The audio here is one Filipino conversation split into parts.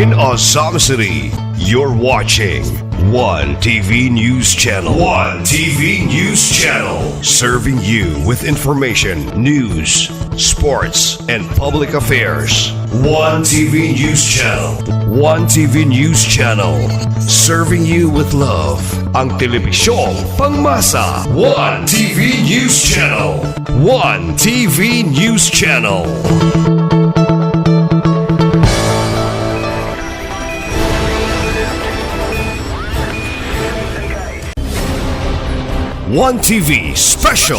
in Osama City. You're watching One TV News Channel. One TV News Channel. Serving you with information, news, sports, and public affairs. One TV News Channel. One TV News Channel. Serving you with love. Ang telebisyong pangmasa. One TV News Channel. One TV News Channel. One TV special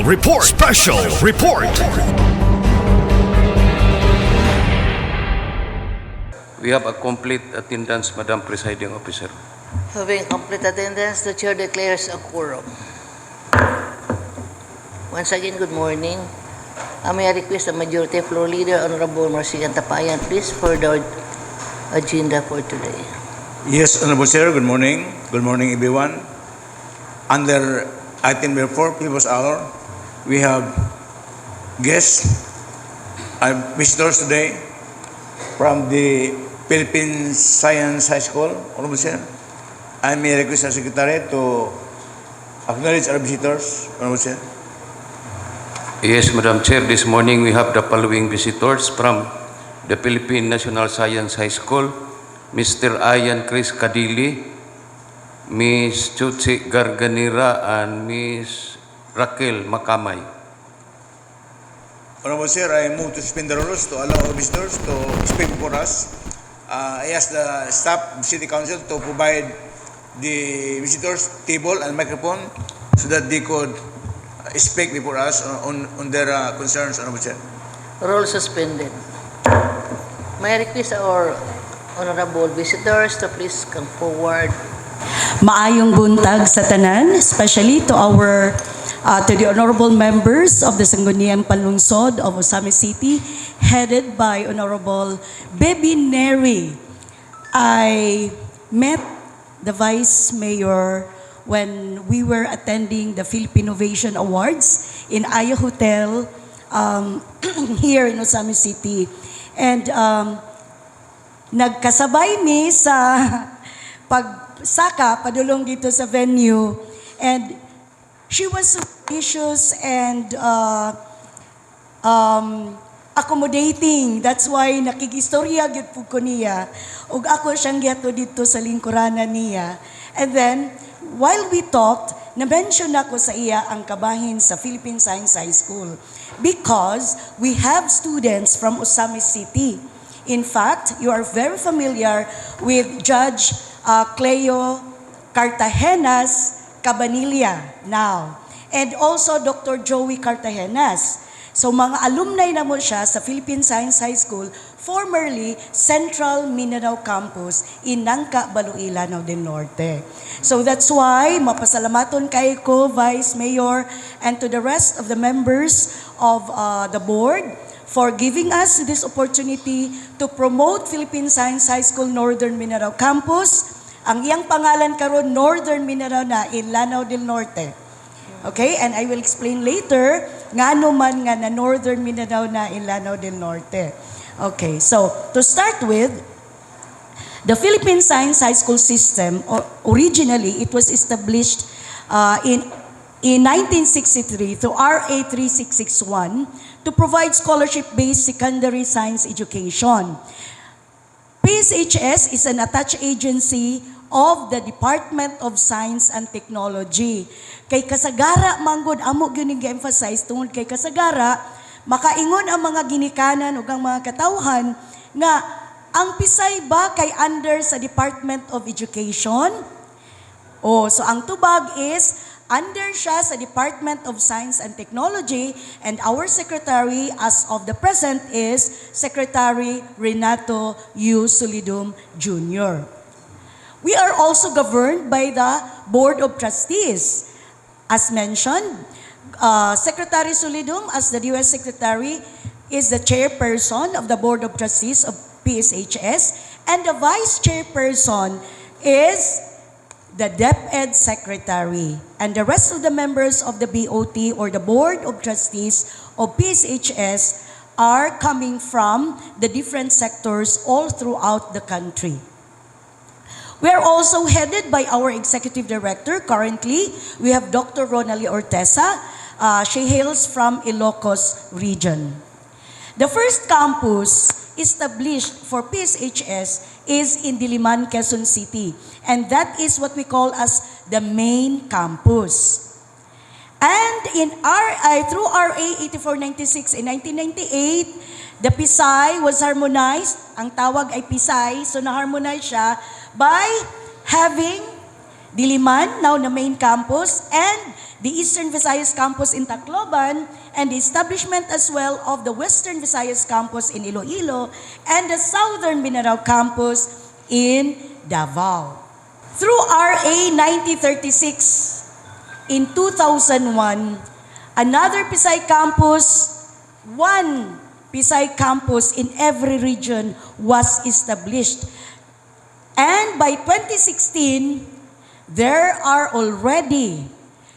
report. We have a complete attendance, Madam Presiding Officer. Having complete attendance, the Chair declares a quorum. Once again, good morning. May I request the Majority Floor Leader, Honorable Marcian Tapayan, please, for the agenda for today. Yes, Honorable Chair, good morning. Good morning, everyone. Under item number 4, People's Hour, we have guests and visitors today from the Philippine Science High School. Honorable Chair, I may request our Secretary to acknowledge our visitors. Honorable Chair. Yes, Madam Chair, this morning we have the following visitors from the Philippine National Science High School: Mr. Ian Chris Kadili, Miss Chuchi Garganira, and Miss Raquel Makamay. Honorable Chair, I move to suspend the rules to allow our visitors to speak before us. I ask the staff of City Council to provide the visitors table and microphone so that they could speak before us on their concerns, Honorable Chair. Rule suspended. May I request our honorable visitors to please come forward. Maayong buntag sa tanan, especially to the honorable members of the Sangguniang Panlungsod of Osama City, headed by Honorable Baby Neri. I met the Vice Mayor when we were attending the Philippine Innovation Awards in Aya Hotel here in Osama City. And nagkasabay ni sa pagsaka padulong dito sa venue, and she was so gracious and accommodating. That's why nakikistorya gyud pud ko niya ug ako siyang giato dito sa lingkuranan niya. And then while we talked, na-mention ako sa iya ang kabahin sa Philippine Science High School because we have students from Osama City. In fact, you are very familiar with Judge Cleo Cartagenas Cabanilla now, and also Dr. Joey Cartagenas. So mga alumni na mo siya sa Philippine Science High School, formerly Central Mindanao Campus in Nangka, Baloilao del Norte. So that's why mapasalamaton kay ko, Vice Mayor, and to the rest of the members of the board for giving us this opportunity to promote Philippine Science High School Northern Mindanao Campus. Ang iyang pangalan karon Northern Mindanao na in Lanao del Norte. Okay, and I will explain later nga ano man nga na Northern Mindanao na in Lanao del Norte. Okay, so to start with, the Philippine Science High School system, originally it was established in 1963 through RA 3661 to provide scholarship-based secondary science education. PSHS is an attached agency of the Department of Science and Technology. Kay kasagara, manggod, amo gyud gi-emphasize tungod kay kasagara, makaingon ang mga ginikanan ug ang mga katawhan nga ang Pisay ba kay under sa Department of Education? So ang tubag is under siya sa Department of Science and Technology, and our secretary as of the present is Secretary Renato U. Solidum Jr. We are also governed by the Board of Trustees. As mentioned, Secretary Solidum, as the U.S. Secretary, is the chairperson of the Board of Trustees of PSHS, and the vice chairperson is the DepEd Secretary, and the rest of the members of the BOT or the Board of Trustees of PSHS are coming from the different sectors all throughout the country. We are also headed by our executive director. Currently, we have Dr. Ronally Ortesa. She hails from Ilocos region. The first campus established for PSHS is in Diliman, Quezon City, and that is what we call as the main campus. And through RA 8496 in 1998, the PSI was harmonized. Ang tawag ay PSI, so na-harmonize siya by having Diliman, now the main campus, and the Eastern Visayas campus in Tacloban, and the establishment as well of the Western Visayas campus in Iloilo, and the Southern Mindanao campus in Davao. Through RA 9036, in 2001, another PSI campus, one PSI campus in every region was established. And by 2016, there are already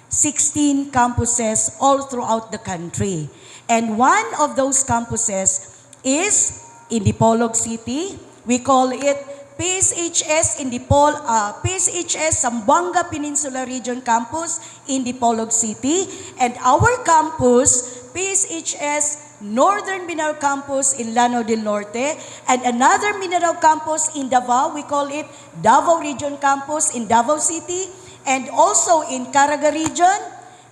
16 campuses all throughout the country. And one of those campuses is in Dipolog City. We call it PSHS PSHS Zamboanga Peninsula Region Campus in Dipolog City. And our campus, PSHS Northern Mindanao Campus in Lanao del Norte, and another Mindanao campus in Davao. We call it Davao Region Campus in Davao City, and also in Caraga Region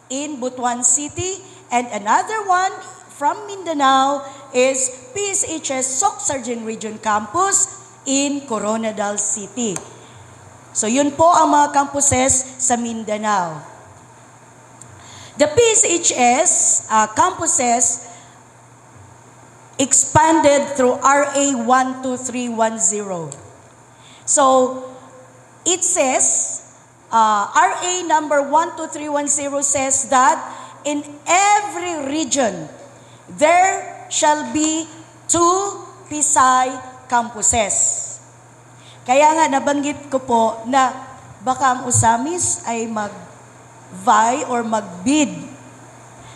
in Butuan City, and another one from Mindanao is PSHS Soc-Sargent Region Campus in Coronadal City. So yun po ang mga campuses sa Mindanao. The PSHS campuses expanded through RA 12310. So it says, RA number 12310 says that in every region, there shall be 2 PSI campuses. Kaya nga nabanggit ko po na baka ang USAMIS ay mag-vie or mag-bid.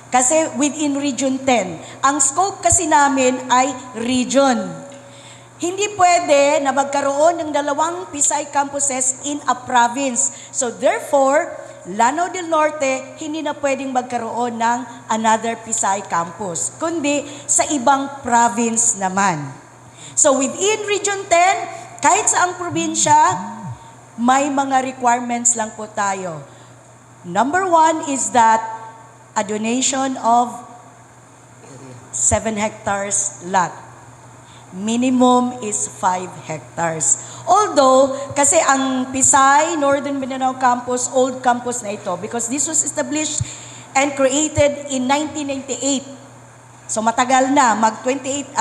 Kasi within Region 10. Ang scope kasi namin ay region. Hindi pwede na magkaroon ng 2 PSI campuses in a province. So therefore, Lanao del Norte, hindi na pwedeng magkaroon ng another PSI campus, kundi sa ibang province naman. So within Region 10, kahit saang probinsya, may mga requirements lang po tayo. Number 1 is that a donation of 7 hectares lot. Minimum is 5 hectares. Although, kasi ang PSI Northern Mindanao Campus, old campus na ito, because this was established and created in 1998. So matagal na, 28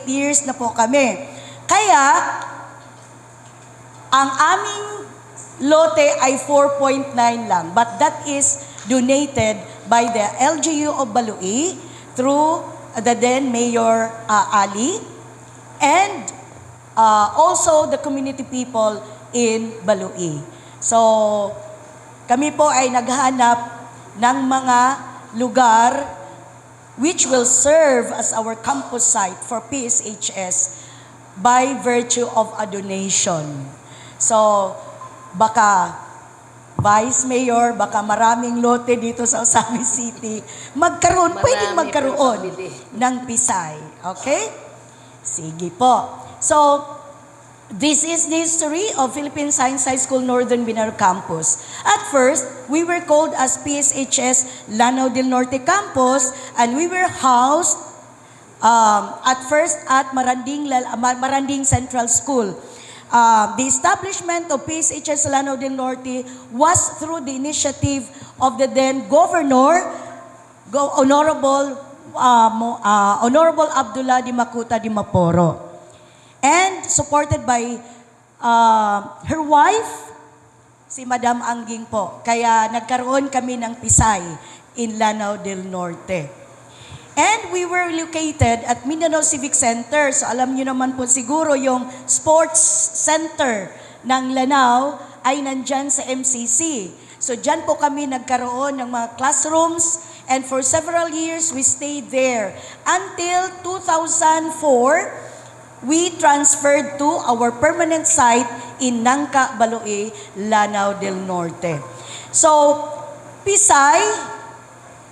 years na po kami. Kaya, ang aming lote ay 4.9 lang, but that is donated by the LGU of Balui through the then Mayor Ali, and also the community people in Balui. So, kami po ay naghahanap ng mga lugar which will serve as our campus site for PSHS by virtue of a donation. So, baka Vice Mayor, baka maraming lote dito sa Osamis City, pwedeng magkaroon ng PSI. Okay? Sige po. So, this is the history of Philippine Science High School Northern Mindanao Campus. At first, we were called as PSHS Lanao del Norte Campus, and we were housed at first at Maranding Central School. The establishment of PSHS Lanao del Norte was through the initiative of the then Governor, Honorable Abdullah Di Makuta Di Maporo, and supported by her wife, si Madam Angging po. Kaya nagkaroon kami ng PSI in Lanao del Norte. And we were located at Mindanao Civic Center. So alam niyo naman po siguro yung sports center ng Lanao ay nandyan sa MCC. So dyan po kami nagkaroon ng mga classrooms And for several years, we stayed there. Until 2004, we transferred to our permanent site in Nangka, Baloe, Lanao del Norte. So, Pisay,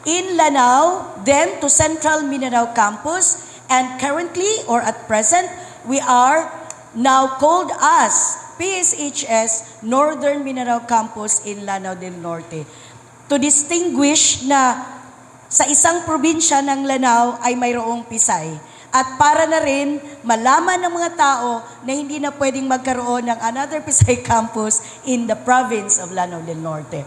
in Lanao, then to Central Mindanao Campus, and currently, or at present, we are now called as PSHS Northern Mindanao Campus in Lanao del Norte. To distinguish na sa isang probinsya ng Lanao ay mayroong Pisay. At para na rin malaman ng mga tao na hindi na pwedeng magkaroon ng another Pisay campus in the province of Lanao del Norte.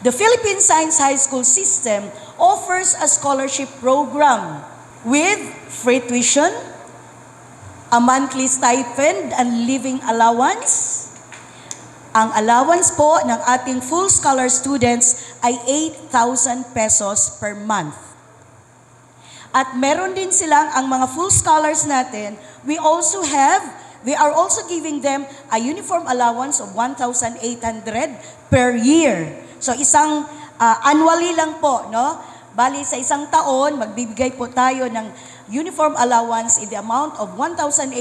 The Philippine Science High School system offers a scholarship program with free tuition, a monthly stipend and living allowance. Ang allowance po ng ating full scholar students ay 8,000 pesos per month. At meron din silang ang mga full scholars natin, we are also giving them a uniform allowance of 1,800 per year. So isang annually lang po, no? Bali sa isang taon, magbibigay po tayo ng uniform allowance in the amount of 1,800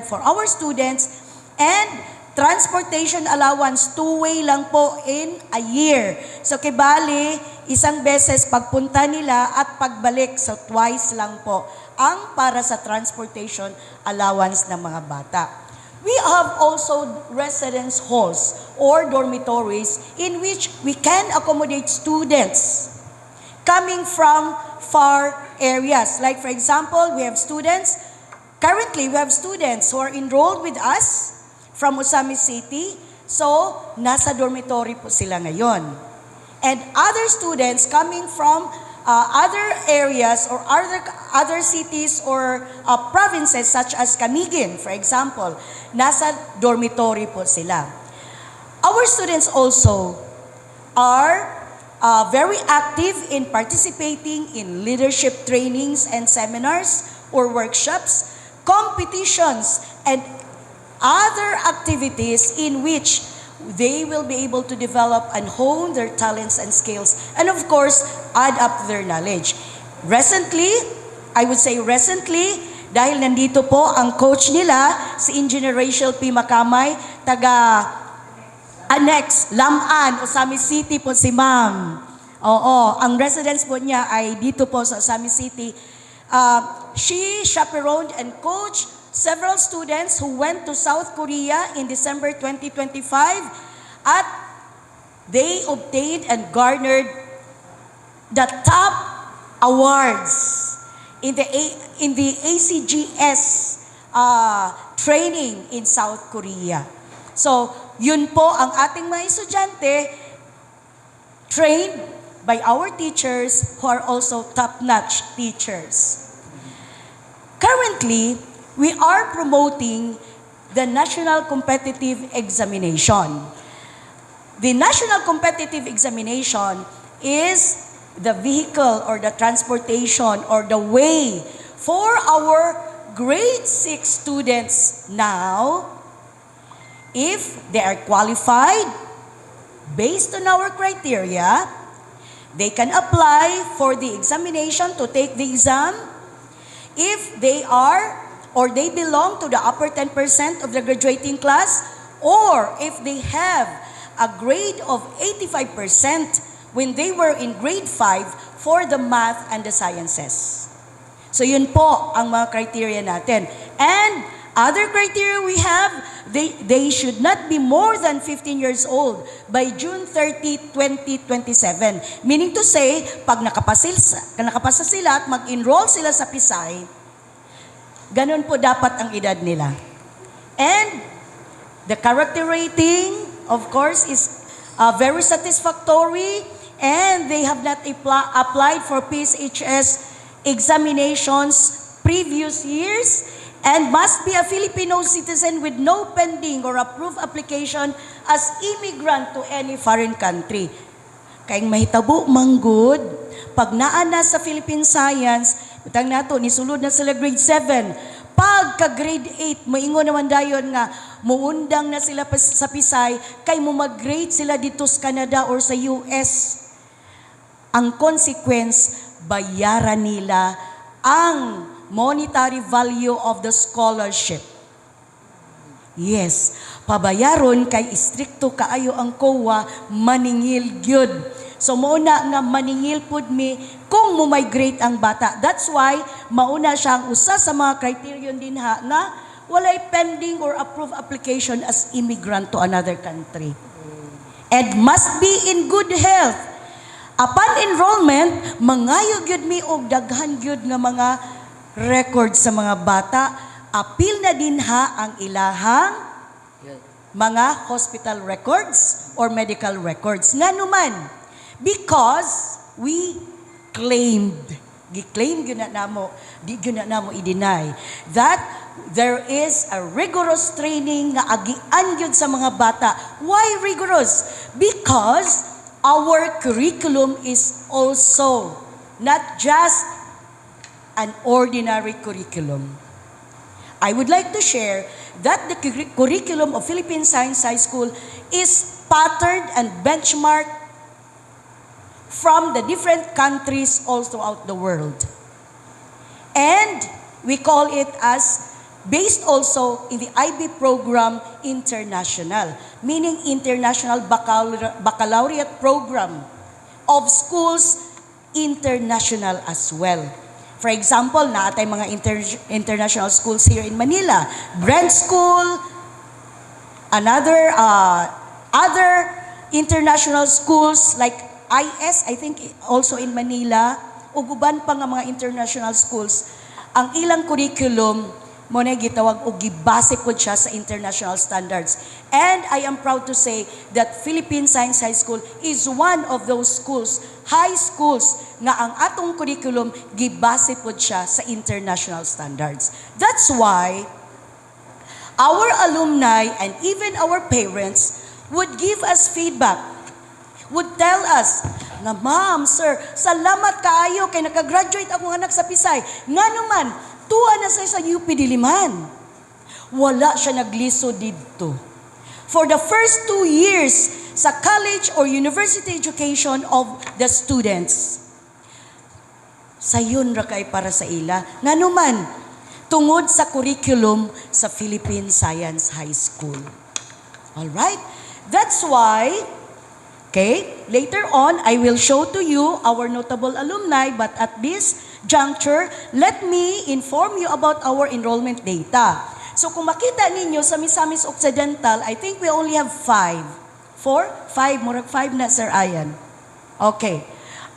for our students and transportation allowance, two-way lang po in a year. So kibali, isang beses pagpunta nila at pagbalik, so twice lang po ang para sa transportation allowance ng mga bata. We have also residence halls or dormitories in which we can accommodate students coming from far areas. Like for example, currently we have students who are enrolled with us from Osamis City, so nasa dormitory po sila ngayon. And other students coming from other areas or other cities or provinces such as Camiguin, for example, nasa dormitory po sila. Our students also are very active in participating in leadership trainings and seminars or workshops, competitions, and other activities in which they will be able to develop and hone their talents and skills, and of course, add up their knowledge. Recently, dahil nandito po ang coach nila, si Engineer Rachel P. Macamay, taga-Annex, Laman, Osamis City po si ma'am. Oo, ang residence po niya ay dito po sa Osamis City. She chaperoned and coached several students who went to South Korea in December 2025 at they obtained and garnered the top awards in the ACGS training in South Korea. So, yun po ang ating mga estudyante trained by our teachers who are also top-notch teachers. Currently, we are promoting the National Competitive Examination. The National Competitive Examination is the vehicle or the transportation or the way for our grade 6 students now, if they are qualified based on our criteria, they can apply for the examination to take the exam. If they are or they belong to the upper 10% of the graduating class, or if they have a grade of 85% when they were in grade 5 for the math and the sciences. So yun po ang mga criteria natin. And other criteria we have, they should not be more than 15 years old by June 30, 2027. Meaning to say, pag nakapasa sila at mag-enroll sila sa Pisay, ganun po dapat ang edad nila. And the character rating, of course, is very satisfactory, and they have not applied for PSHS examinations previous years, and must be a Filipino citizen with no pending or approved application as immigrant to any foreign country. Kaing mahitabo manggod, pag naana sa Philippine Science, utang nato, nisulod na sila grade 7. Pagka grade 8, maingon naman dayon nga, muundang na sila sa Pisay, kay mo mag-grade sila dito sa Canada or sa US. Ang consequence, bayaran nila ang monetary value of the scholarship. Yes, pabayaron kay istrikto kaayo ang COA, maningil gyud. So mauna nga maningil pud mi kung mo-migrate ang bata. That's why mauna siyang usa sa mga criterion din nga walay pending or approved application as immigrant to another country. And must be in good health. Upon enrollment, mangayo gyud mi og daghan gyud nga mga record sa mga bata. Apil na din ang ilahang mga hospital records or medical records. Nga naman, because we claimed, gi-claim gyud na namo, di gyud na namo i-deny that there is a rigorous training nga agian gyud sa mga bata. Why rigorous? Because our curriculum is also not just an ordinary curriculum. I would like to share that the curriculum of Philippine Science High School is patterned and benchmarked from the different countries all throughout the world. And we call it as based also in the IB program international, meaning International Baccalaureate Program of schools international as well. For example, naatay mga international schools here in Manila, Brent School, other international schools like IS, I think also in Manila, ug uban pa nga mga international schools. Ang ilang curriculum mo na gitawag og gibase pod siya sa international standards. And I am proud to say that Philippine Science High School is one of those schools, high schools, nga ang atong curriculum gibase pod siya sa international standards. That's why our alumni and even our parents would give us feedback, would tell us na, ma'am, sir, salamat kaayo kay nakagraduate akong anak sa Pisay. Nga naman, tuwa na sa UP Diliman. Wala siya nagliso dito. For the first 2 years sa college or university education of the students, sayon ra kay para sa ila. Nga naman, tungod sa curriculum sa Philippine Science High School. Alright? That's why, okay, later on, I will show to you our notable alumni, but at this juncture, let me inform you about our enrollment data. So kung makita ninyo sa Misamis Occidental, I think we only have 5. 4? 5, murag 5 na, Sir Ayan. Okay.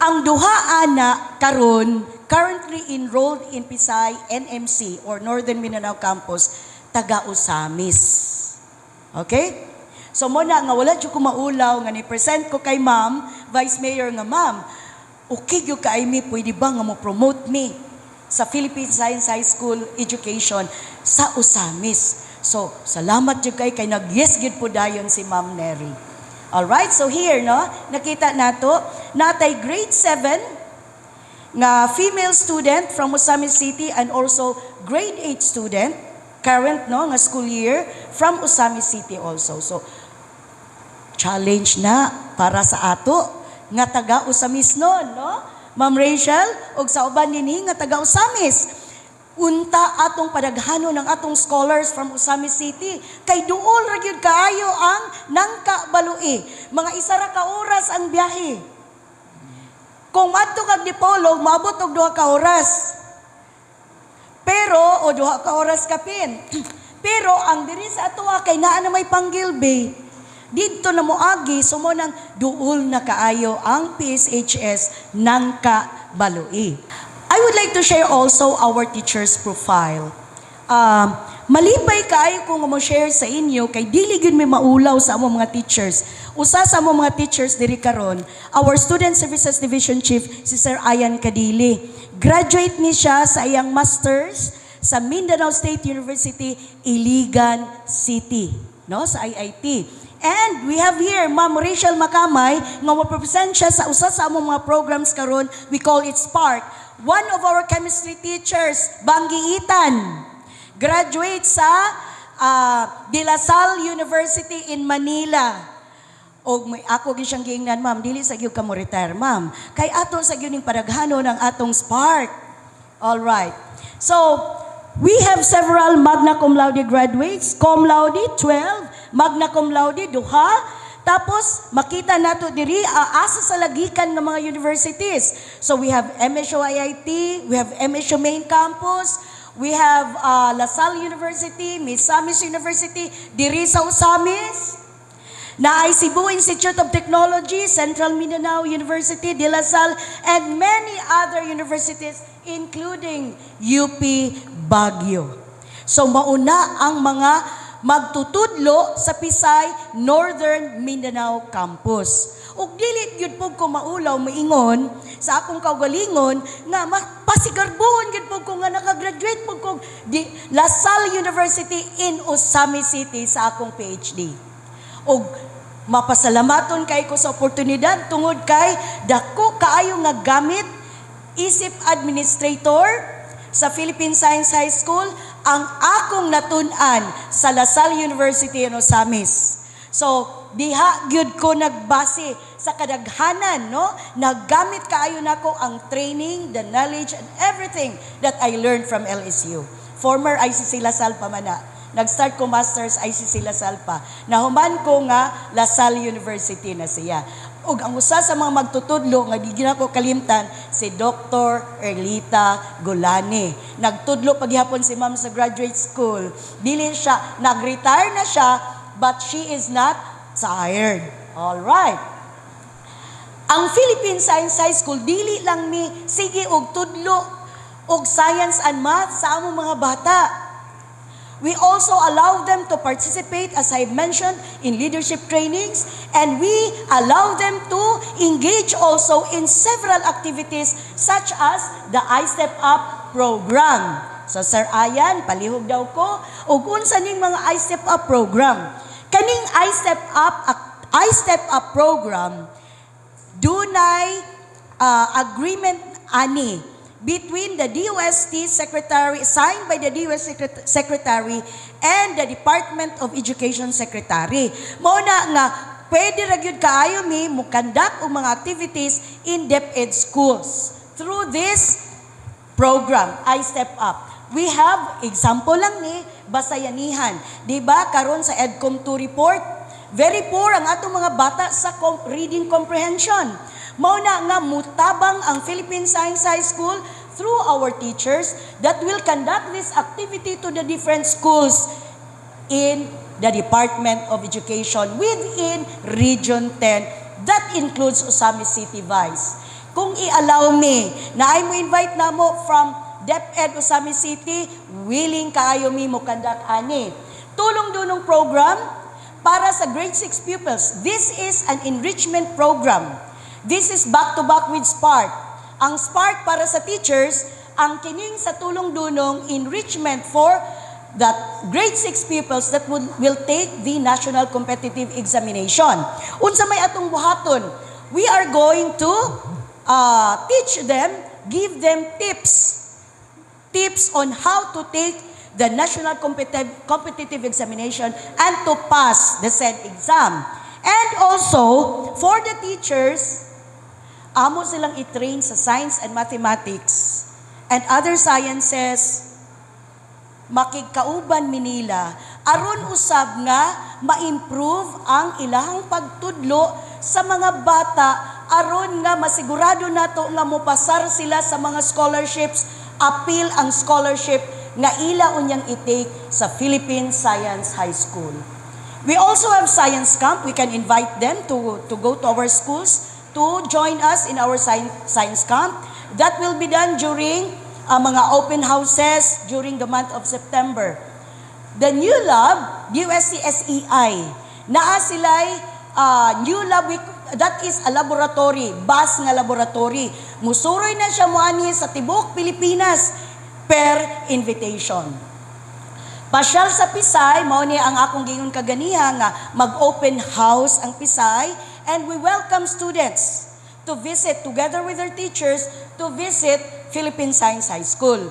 Ang duha ana karon currently enrolled in Pisay NMC or Northern Mindanao Campus, taga Usamis. Okay? So muna nga wala jud ko maulaw nga ni-present ko kay Ma'am, Vice Mayor nga, Ma'am, okay gyud kay mi, pwede ba nga mo promote me sa Philippine Science High School Education sa Usamis. So salamat jud kay nag-yes gyud po dayon si Ma'am Neri. Alright, so here, no, nakita nato, natay grade 7 nga female student from Usamis City and also grade 8 student, current, no, nga school year from Usamis City also. So, challenge na para sa ato nga taga Usamis noon, no? Ma'am Rachel, og sa uban dinhi nga taga Usamis. Unta atong padaghanon ng atong scholars from Usamis City. Kay duol ra gyud kaayo ang Nangka Baloi. Mga 1 ra ka oras ang biyahe. Kung adto kag Dipolog, maabot og 2 ka oras. Pero o 2 ka oras kapin. Pero ang diri sa atoa kay naa na may panggilbe. Dito na moagi sumo nang duol na kaayo ang PSHS Nangka Baloi. I would like to share also our teacher's profile. Malipay kaayo kung mo-share sa inyo kay dili gyud may maulaw sa among mga teachers. Usa sa among mga teachers diri karon, our Student Services Division Chief si Sir Ayan Kadili. Graduate ni siya sa iyang masters sa Mindanao State University, Iligan City, no, sa IIT. And we have here Ma'am Rachel Macamay nga mo-present siya sa usa sa among mga programs karon, we call it Spark. One of our chemistry teachers, Banggi Itan, graduate sa De La Salle University in Manila. O may ako gyud siyang giingnan, ma'am, dili sa gyud ka mo retire, ma'am. Kay ato sa gyud ning padaghanon ang atong spark. All right. So, we have several magna cum laude graduates, cum laude 12, magna cum laude duha. Tapos makita nato diri asa sa lagikan ng mga universities. So we have MSU IIT, we have MSU Main Campus, we have LaSalle University, Misamis University, diri sa Usamis. Na ay Cebu Institute of Technology, Central Mindanao University, De La Salle, and many other universities including UP Baguio. So mauna ang mga magtutudlo sa Pisay Northern Mindanao Campus. Ug dili gyud pug ko maulaw maingon sa akong kaugalingon nga pasigarbon gyud pug ko nga nakagraduate pug ko di La Salle University in Osamis City sa akong PhD. Og mapasalamaton kay ko sa oportunidad tungod kay dako kaayo nga gamit isip administrator sa Philippine Science High School ang akong natun-an sa La Salle University in Osamis. So, diha gyud ko nagbase sa kadaghanan, no? Naggamit kaayo nako ang training, the knowledge, and everything that I learned from LSU. Former ICC La Salle pa man na. Nag-start ko master's ICC La Salle pa. Nahuman ko nga La Salle University na siya. Ug ang usa sa mga magtutudlo nga di ko kalimtan si Dr. Erlita Golani. Nagtudlo paghapon si ma'am sa graduate school. Dili siya, nag-retire na siya, but she is not tired. All right. Ang Philippine Science High School dili lang ni sige og tudlo og science and math sa among mga bata. We also allow them to participate, as I mentioned, in leadership trainings, and we allow them to engage also in several activities such as the I-Step Up program. So, Sir Ayan, palihog daw ko, ug unsa ning mga I-Step Up program. Kaning I-Step Up program, dunay agreement ani between the DOST Secretary, signed by the DOST Secretary and the Department of Education Secretary. Mauna nga, pwede ra gyud kaayo mi mo conduct og mga activities in DepEd schools through this program, I-Step Up. We have, example lang ni, Basayanihan. Diba, karon sa EDCOM 2 report, very poor ang atong mga bata sa reading comprehension. Mauna nga mutabang ang Philippine Science High School through our teachers that will conduct this activity to the different schools in the Department of Education within Region 10. That includes Osamis City Vice. Kung i-allow me na I mo invite na mo from DepEd Osamis City, willing kaayo mi mo conduct ani. Tulong-dunong program para sa grade 6 pupils. This is an enrichment program. This is back-to-back with Spark. Ang Spark para sa teachers, ang kining sa tulong-dunong enrichment for the grade 6 pupils that will take the National Competitive Examination. Unsa may atong buhaton, we are going to teach them, give them tips on how to take the National Competitive Examination and to pass the said exam. And also, for the teachers, amo silang i-train sa science and mathematics and other sciences, makigkauban minila, aron usab nga ma-improve ang ilahang pagtudlo sa mga bata, aron nga masigurado nato nga mopasar sila sa mga scholarships, appeal ang scholarship nga ila unyang i-take sa Philippine Science High School. We also have science camp. We can invite them to go to our schools to join us in our science camp. That will be done during mga open houses during the month of September. The new lab, UST SEI, naa sila'y new lab, that is a laboratory, bus nga laboratory. Musuroy na siya muani sa tibuok Pilipinas per invitation. Pasyal sa Pisay, mao ni ang akong gingon kaganiha nga mag-open house ang Pisay, and we welcome students to visit together with their teachers to visit Philippine Science High School.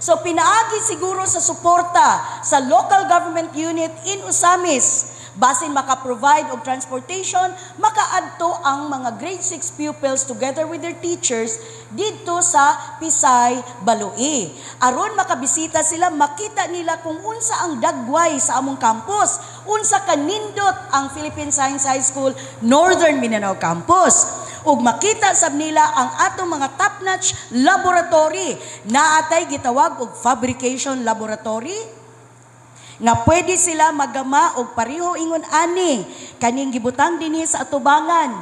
So pinaagi siguro sa suporta sa local government unit in Osamis Basin maka-provide og transportation, makaadto ang mga grade 6 pupils together with their teachers didto sa Pisay, Baloi. Aron makabisita sila, makita nila kung unsa ang dagway sa among campus, unsa kanindot ang Philippine Science High School Northern Mindanao Campus. Ug makita sab nila ang atong mga top-notch laboratory na atay gitawag og fabrication laboratory nga pwede sila magama og pareho ingon ani kaning gibutang dinhi sa atubangan.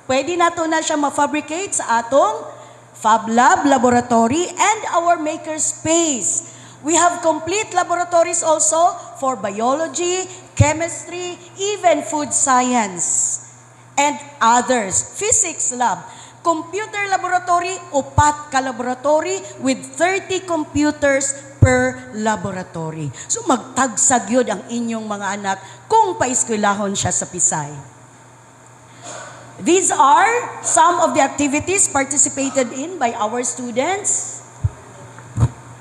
Pwede nato na siya ma-fabricate sa atong Fab Lab laboratory and our maker space. We have complete laboratories also for biology, chemistry, even food science, and others. Physics lab, computer laboratory, 4 ka laboratory with 30 computers per laboratory. So magtagsag yun ang inyong mga anak kung paeskwelahon siya sa Pisay. These are some of the activities participated in by our students.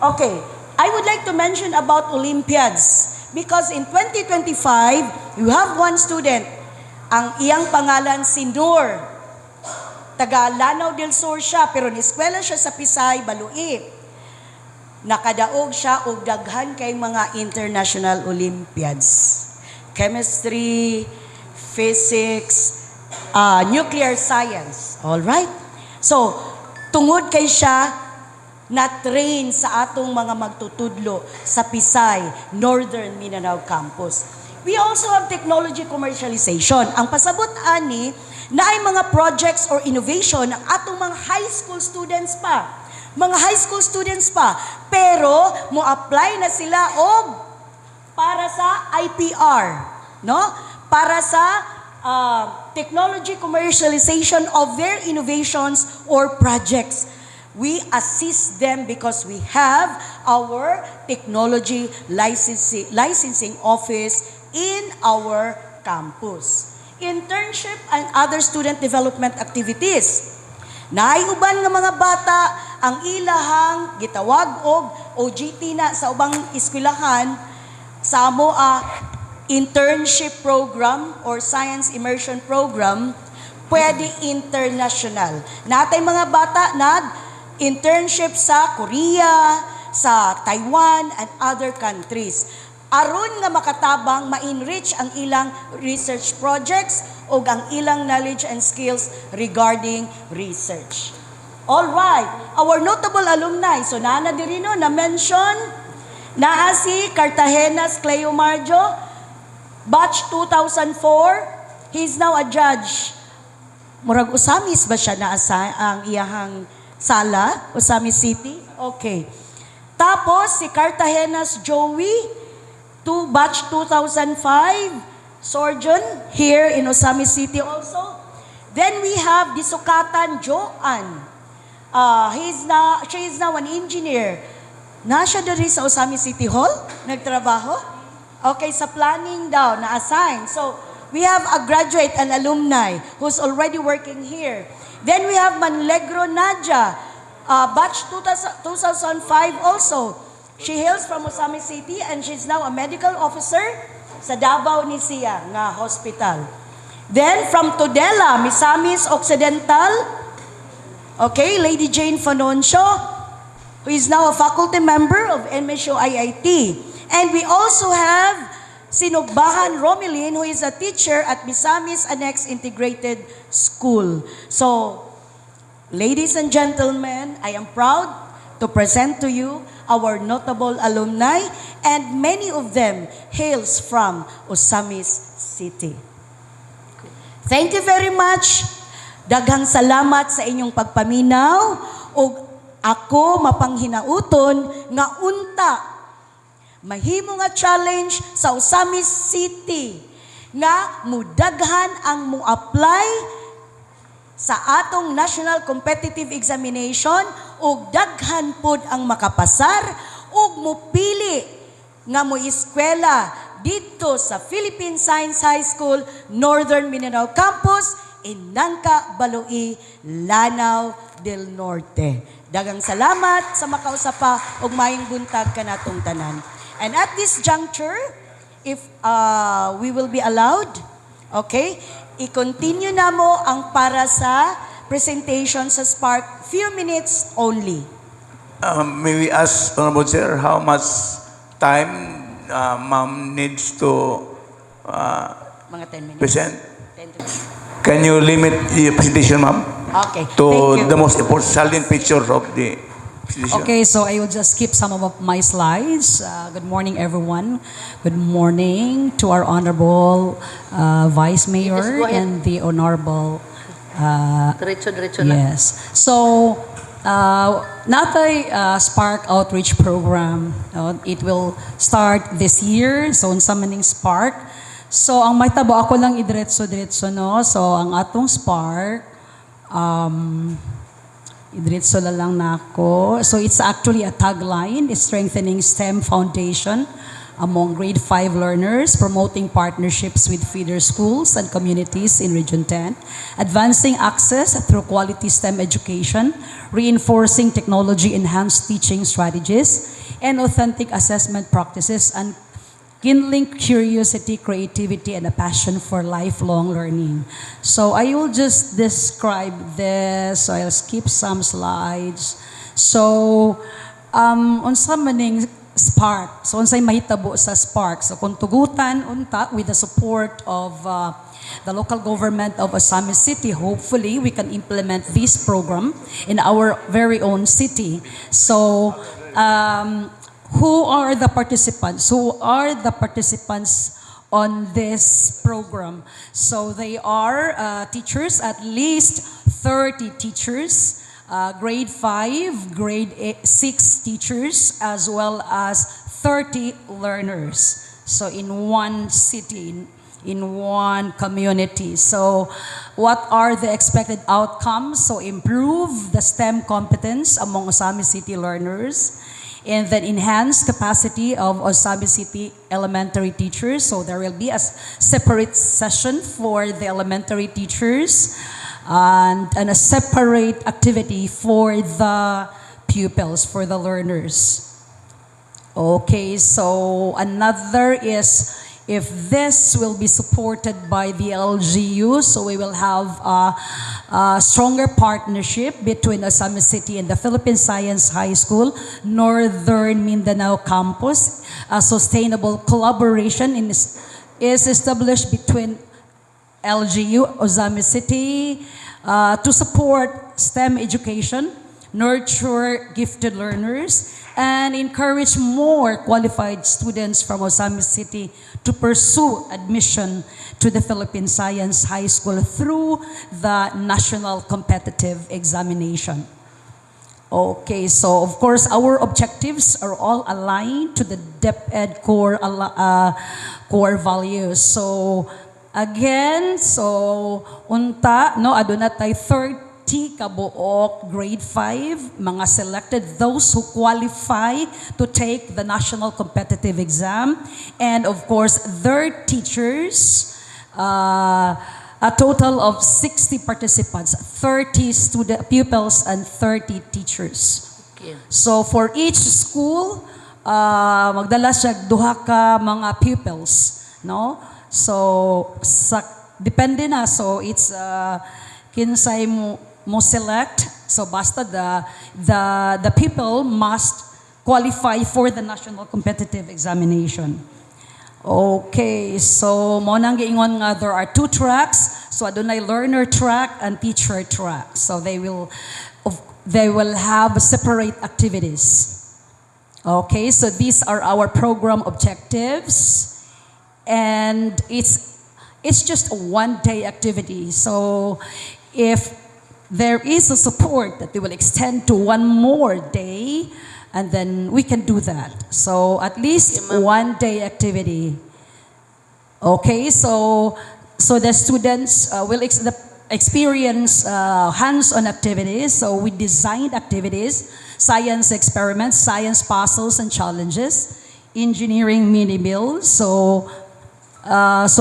Okay, I would like to mention about Olympiads because in 2025, you have one student. Ang iyang pangalan si Noor. Taga Lanao del Sur siya, pero niskwela siya sa Pisay, Baloi. Nakadaog siya og daghan kay mga international Olympiads. Chemistry, physics, nuclear science. All right? So, tungod kay siya na-train sa atong mga magtutudlo sa Pisay, Northern Mindanao Campus. We also have technology commercialization. Ang pasabot ani na ay mga projects or innovation ng atong mga high school students pa. Mga high school students pa. Pero mo apply na sila og para sa IPR, no? Para sa technology commercialization of their innovations or projects. We assist them because we have our technology licensing office in our campus. Internship and other student development activities. Naayuban nga mga bata ang ilahang gitawag og OJT na sa ubang eskwelahan sa amoa internship program or science immersion program, pwede international. Natay mga bata nag-internship sa Korea, sa Taiwan, and other countries. Aron nga makatabang, ma-enrich ang ilang research projects o ang ilang knowledge and skills regarding research. All right, our notable alumni. So nana diri no na-mention naa si Cartagenas Cleo Marjo, batch 2004. He's now a judge. Murag Usamis ba siya na ang iyahang sala? Usamis City? Okay. Tapos si Cartagenas Joey, batch 2005, surgeon here in Osamis City also. Then we have Disukatan Joanne. She is now an engineer. Nasya diri sa Osamis City Hall, nagtrabaho. Okay, sa planning daw, na-assign. So, we have a graduate and alumni who's already working here. Then we have Manlegro Nadia, batch 2005 also. She hails from Osamis City and she's now a medical officer sa Davao ni siya nga hospital. Then from Tudela, Misamis Occidental, okay, Lady Jane Fononcio, who is now a faculty member of MSU IIT. And we also have Sinugbahan Romilin, who is a teacher at Misamis Annex Integrated School. So, ladies and gentlemen, I am proud to present to you our notable alumni, and many of them hails from Osamis City. Thank you very much. Daghang salamat sa inyong pagpaminaw ug ako mapanghinauton nga unta mahimo nga challenge sa Osamis City nga mudaghan ang mo-apply sa atong National Competitive Examination ug daghan pod ang makapasar ug mopili nga moeskwela dito sa Philippine Science High School Northern Mindanao Campus in Nangka, Baloi, Lanao del Norte. Daghang salamat sa makausapa ug maayong buntag kanatong tanan. And at this juncture, if we will be allowed, okay, i-continue na mo ang para sa presentation sa Spark, few minutes only. May we ask, Honorable Chair, how much time ma'am needs to Mga 10 minutes. present? 10 to 15. Can you limit your presentation, ma'am, Okay, to thank you. the most important salient picture of the presentation? Okay, so I will just skip some of my slides. Good morning, everyone. Good morning to our Honorable Vice Mayor Just go ahead. and the Honorable Diretso na. Yes. So, natay Spark Outreach Program. It will start this year. So, unsa maning Spark. So, ang may tabo ako lang idiretso-diretso, no? So, ang atong Spark, idiretso na lang nako. So, it's actually a tagline, is strengthening STEM foundation among grade 5 learners, promoting partnerships with feeder schools and communities in Region 10, advancing access through quality STEM education, reinforcing technology-enhanced teaching strategies, and authentic assessment practices, and kindling curiosity, creativity, and a passion for lifelong learning. So I will just describe this. So I'll skip some slides. So, unsa maning Spark. So unsay mahitabo sa Spark. So kung tugutan unta with the support of the local government of Osamis City, hopefully we can implement this program in our very own city. So who are the participants? Who are the participants on this program? So they are teachers, at least 30 teachers, grade 5, grade 6 teachers, as well as 30 learners. So in one city, in one community. So what are the expected outcomes? So improve the STEM competence among Osamis City learners, and then enhance capacity of Osamis City elementary teachers. So there will be a separate session for the elementary teachers, and a separate activity for the pupils, for the learners. Okay, so another is, if this will be supported by the LGU, so we will have a stronger partnership between Osamis City and the Philippine Science High School, Northern Mindanao Campus. A sustainable collaboration is established between LGU, Osamis City, to support STEM education, nurture gifted learners, and encourage more qualified students from Osamis City to pursue admission to the Philippine Science High School through the national competitive examination. Okay, so of course our objectives are all aligned to the DepEd core values. So again, so unta no aduna tay 30 kabuok grade 5 mga selected, those who qualify to take the national competitive exam, and of course their teachers, a total of 60 participants, 30 student pupils and 30 teachers. Okay. So for each school, magdala siya duha ka mga pupils, no? So depende na, so it's kinsay mo select, so basta the people must qualify for the national competitive examination. Okay, so mo nang giingon nga there are 2 tracks, so adunay learner track and teacher track, so they will have separate activities. Okay, so these are our program objectives. And it's just a one-day activity. So if there is a support that they will extend to one more day, and then we can do that. So at least one-day activity. Okay, so the students will experience hands-on activities. So we designed activities, science experiments, science puzzles and challenges, engineering mini meals. So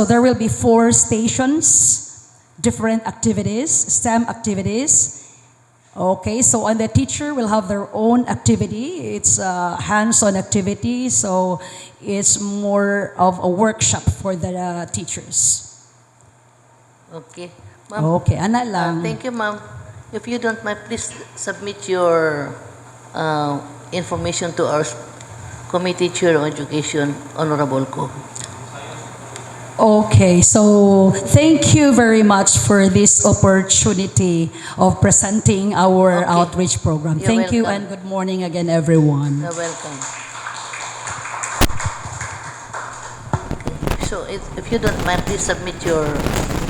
there will be 4 stations, different activities, STEM activities. Okay, so and the teacher will have their own activity. It's a hands-on activity, so it's more of a workshop for the teachers. Okay. Ma'am, Okay, ana lang. thank you, ma'am. If you don't mind, please submit your information to our Committee Chair on Education, Honorable Ko. Okay, so thank you very much for this opportunity of presenting our Okay. outreach program. You're Thank you welcome. and good morning again, everyone. You're welcome. So if you don't mind, please submit your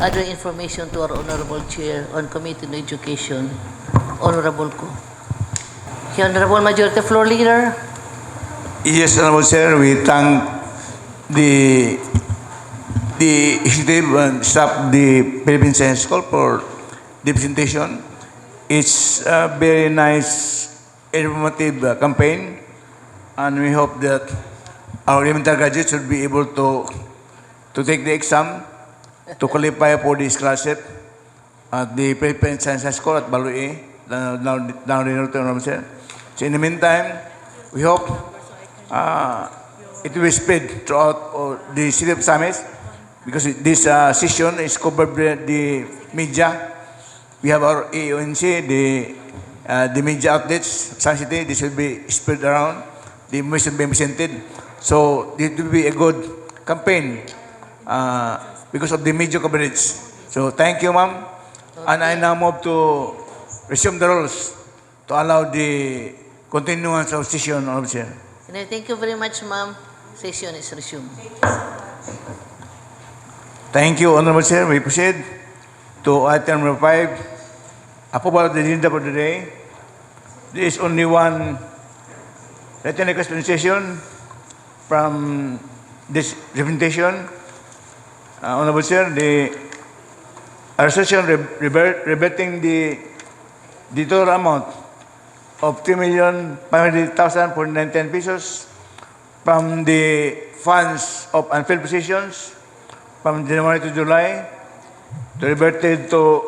other information to our Honorable Chair on Committee on Education, Honorable Ko. Okay, Honorable Majority Floor Leader. Yes, Honorable Chair, we thank the executive and staff of the Philippine Science School for the presentation. It's a very nice, informative campaign, and we hope that our elementary graduates will be able to take the exam to qualify for the scholarship at the Philippine Science High School at Balue, now Honorable Chair. So in the meantime, we hope it will be spread throughout the city of Samis, because this session is covered by the media. We have our AONC, the media outlets, Sun City. This will be spread around. The information will be presented. So it will be a good campaign because of the media coverage. So thank you, ma'am. And I now move to resume the rules to allow the continuance of session, Honorable Chair. And thank you very much, ma'am. Session is resumed. Thank you, Honorable Chair. We proceed to item number 5, approval of the agenda for today. There is only one written request session from this representation. Honorable Chair, the resolution reverting the total amount of 3,500,000 for 19 pesos from the funds of unfilled positions from January to July, to reverted to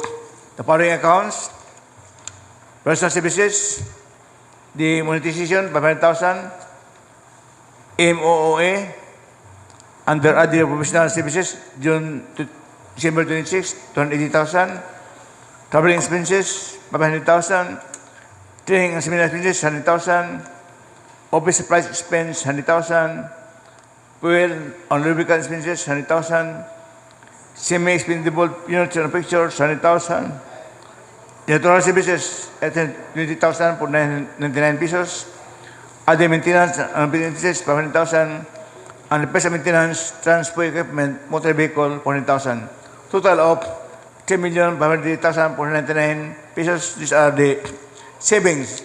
the following accounts: personal services, the monetization 500,000, MOOA, under other professional services, December 26, 280,000, traveling expenses 500,000, training and seminar expenses 100,000, office supplies expense 100,000, fuel on lubricant expenses 100,000, semi-expendable units and pictures 100,000, electoral services 20,000 for 99 pesos, other maintenance and expenses 500,000, and repairs and maintenance, transport equipment, motor vehicle 400,000. Total of 3,500,000 for 99 pesos. These are the savings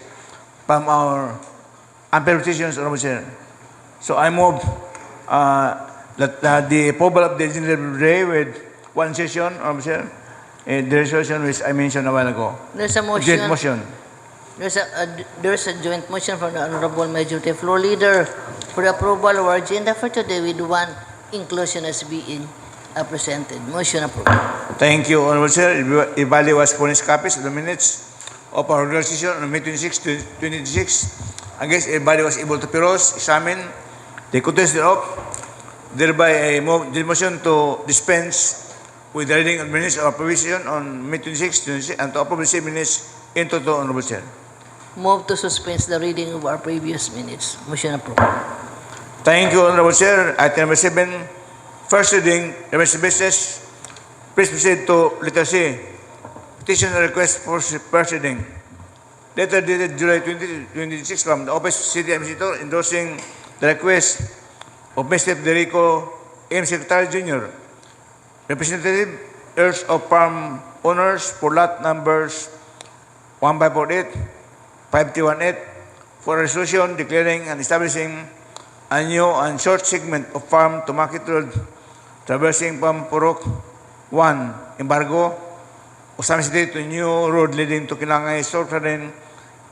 from our unpaid positions, Honorable Chair. So I move that the approval of the agenda today with one session, Honorable Chair, the resolution which I mentioned a while ago. There's a motion. Joint motion. There's a joint motion from the Honorable Majority Floor Leader for the approval of our agenda for today with one inclusion as being presented. Motion approved. Thank you, Honorable Chair. Ibali was furnished copies of the minutes of our regular session on May 26, 2026. I guess everybody was able to peruse, examine the contents thereof. Thereby, I move the motion to dispense with the reading of minutes of our provision on May 26, 2026, and to approve the same minutes in total, Honorable Chair. Move to suspend the reading of our previous minutes. Motion approved. Thank you, Honorable Chair. Item number 7, first reading, domestic business. Please proceed to letter C, petition and request for first reading. Letter dated July 20, 2026 from the Office of City Administrator endorsing the request of Mr. Federico M. Secretary Jr., representative heirs of farm owners for lot numbers 1548, 5318, for a resolution declaring and establishing a new and short segment of farm to market road traversing from Purok 1, Embargo, Osamis City to new road leading to Kilangay, Sorcaden,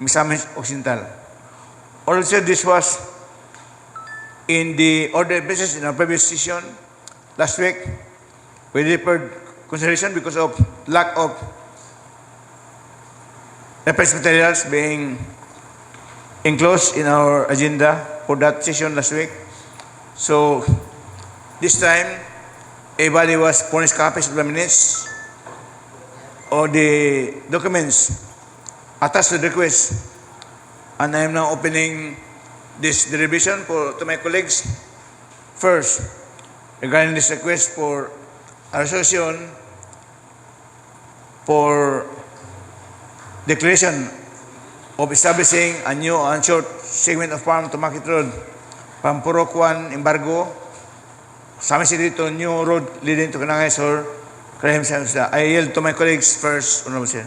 Misamis Occidental. Also, this was in the order of business in our previous session last week. We deferred consideration because of lack of reference materials being enclosed in our agenda for that session last week. So, this time, everybody was furnished copies of the minutes or the documents attached to the request. And I am now opening this deliberation to my colleagues. First, regarding this request for a resolution for declaration of establishing a new and short segment of farm to Market Road from Purok 1, Embargo, Samin City to new road leading to Kanangay Sur. I yield to my colleagues first, Honorable Chair.